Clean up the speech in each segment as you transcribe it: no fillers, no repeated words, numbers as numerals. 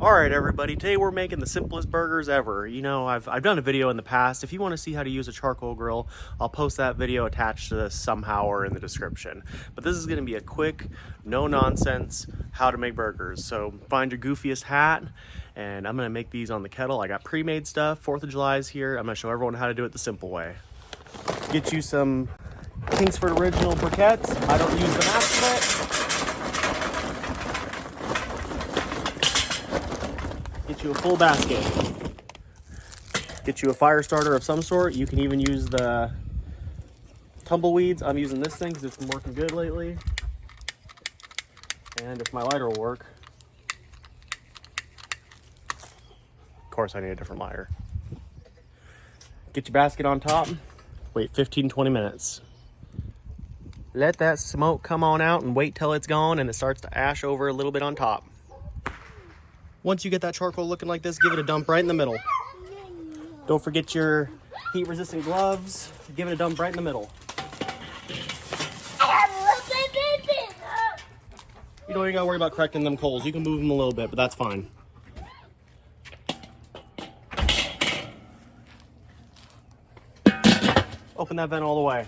Alright everybody, today we're making the simplest burgers ever. You know, I've done a video in the past. If you want to see how to use a charcoal grill, I'll post that video attached to this somehow or in the description. But this is going to be a quick, no-nonsense how to make burgers. So find your goofiest hat, and I'm going to make these on the kettle. I got pre-made stuff, 4th of July is here. I'm going to show everyone how to do it the simple way. Get you some Kingsford Original briquettes. I don't use the match split. Get you a full basket. Get you a fire starter of some sort. You can even use the tumbleweeds. I'm using this thing because it's been working good lately. And if my lighter will work. Of course, I need a different lighter. Get your basket on top. Wait 15-20 minutes. Let that smoke come on out and wait till it's gone and it starts to ash over a little bit on top. Once you get that charcoal looking like this, give it a dump right in the middle. Don't forget your heat-resistant gloves. Give it a dump right in the middle. You don't even gotta worry about correcting them coals. You can move them a little bit, but that's fine. Open that vent all the way.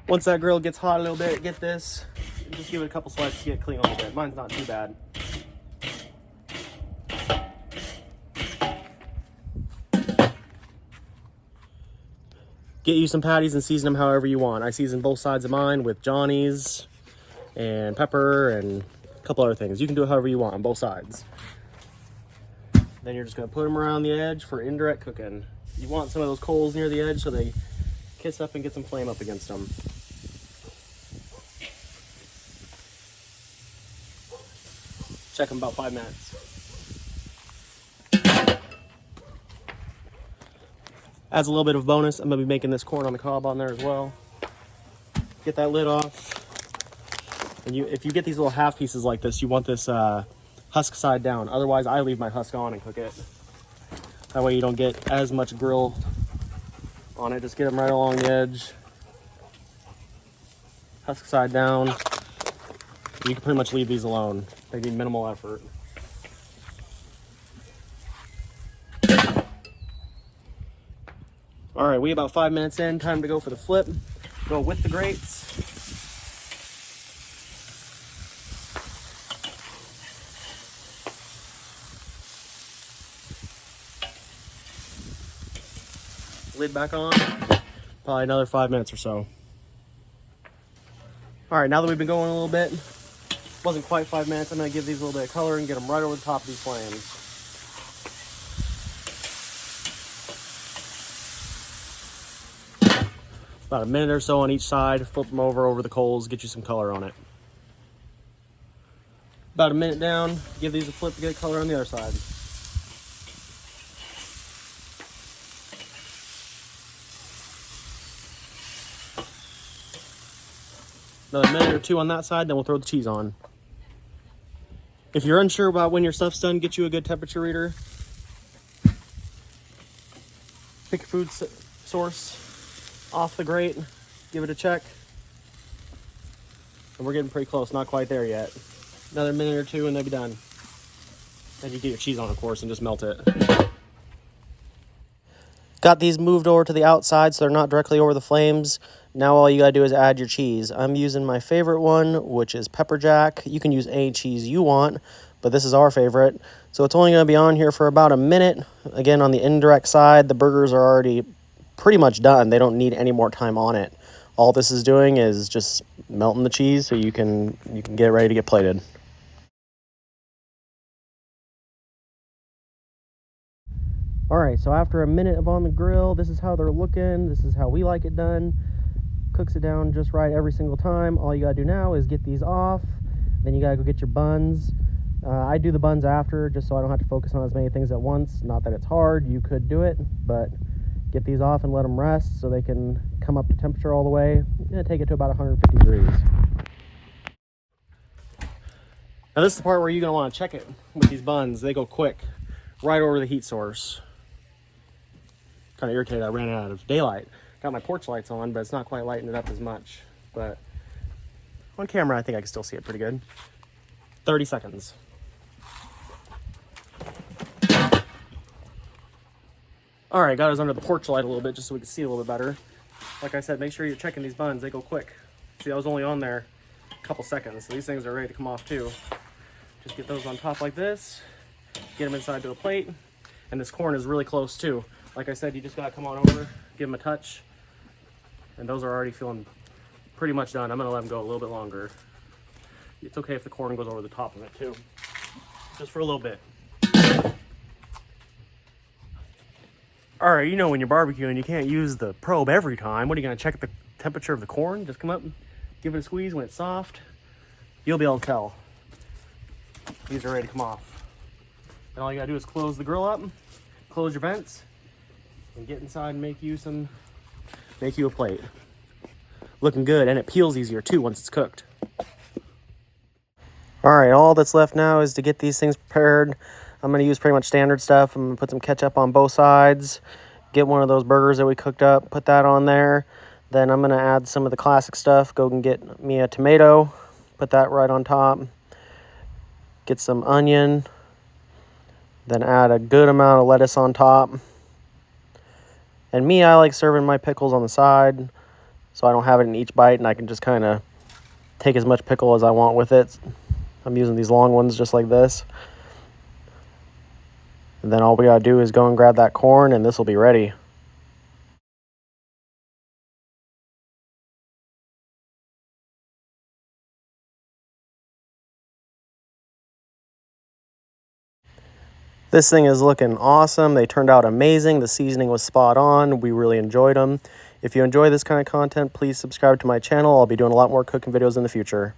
Once that grill gets hot a little bit, get this. Just give it a couple swipes to get clean a little bit. Mine's not too bad. Get you some patties and season them however you want. I season both sides of mine with Johnny's and pepper and a couple other things. You can do it however you want on both sides. Then you're just going to put them around the edge for indirect cooking. You want some of those coals near the edge so they kiss up and get some flame up against them. Check them about 5 minutes. As a little bit of bonus, I'm going to be making this corn on the cob on there as well. Get that lid off. And if you get these little half pieces like this, you want this husk side down. Otherwise, I leave my husk on and cook it. That way you don't get as much grill on it. Just get them right along the edge. Husk side down. You can pretty much leave these alone. They need minimal effort. All right, we about 5 minutes in. Time to go for the flip. Go with the grates. Lid back on. Probably another 5 minutes or so. All right, now that we've been going a little bit, wasn't quite 5 minutes, I'm gonna give these a little bit of color and get them right over the top of these flames. About a minute or so on each side, flip them over the coals, get you some color on it. About a minute down, give these a flip to get color on the other side. Another minute or two on that side, then we'll throw the cheese on. If you're unsure about when your stuff's done, get you a good temperature reader. Pick your food source off the grate, give it a check. And we're getting pretty close, not quite there yet. Another minute or two and they'll be done. Then you get your cheese on, of course, and just melt it. Got these moved over to the outside so they're not directly over the flames. Now all you gotta do is add your cheese. I'm using my favorite one, which is pepper jack. You can use any cheese you want, but this is our favorite. So it's only gonna be on here for about a minute. Again, on the indirect side, the burgers are already pretty much done. They don't need any more time on it. All this is doing is just melting the cheese so you can get ready to get plated. All right, so after a minute of on the grill, this is how they're looking. This is how we like it done. Cooks it down just right every single time. All you gotta do now is get these off. Then you gotta go get your buns. I do the buns after just so I don't have to focus on as many things at once. Not that it's hard, you could do it, but get these off and let them rest so they can come up to temperature all the way. I'm gonna take it to about 150 degrees. Now this is the part where you're gonna wanna check it with these buns. They go quick, right over the heat source. Kind of irritated I ran out of daylight. Got my porch lights on, but it's not quite lighting it up as much. But on camera, I think I can still see it pretty good. 30 seconds. All right, got us under the porch light a little bit just so we can see a little bit better. Like I said, make sure you're checking these buns. They go quick. See, I was only on there a couple seconds, so these things are ready to come off too. Just get those on top like this, get them inside to a plate, and this corn is really close too. Like I said, you just gotta come on over, give them a touch, and those are already feeling pretty much done. I'm gonna let them go a little bit longer. It's okay if the corn goes over the top of it too, just for a little bit. All right, you know when you're barbecuing, you can't use the probe every time. What are you gonna check the temperature of the corn? Just come up, give it a squeeze. When it's soft, you'll be able to tell. These are ready to come off. And all you gotta do is close the grill up, close your vents, and get inside and make you a plate. Looking good, and it peels easier too once it's cooked. All right, all that's left now is to get these things prepared. I'm gonna use pretty much standard stuff. I'm gonna put some ketchup on both sides, get one of those burgers that we cooked up, put that on there. Then I'm gonna add some of the classic stuff, go and get me a tomato, put that right on top, get some onion, then add a good amount of lettuce on top. And me, I like serving my pickles on the side, so I don't have it in each bite, and I can just kind of take as much pickle as I want with it. I'm using these long ones just like this. And then all we gotta do is go and grab that corn, and this will be ready. This thing is looking awesome. They turned out amazing. The seasoning was spot on. We really enjoyed them. If you enjoy this kind of content, please subscribe to my channel. I'll be doing a lot more cooking videos in the future.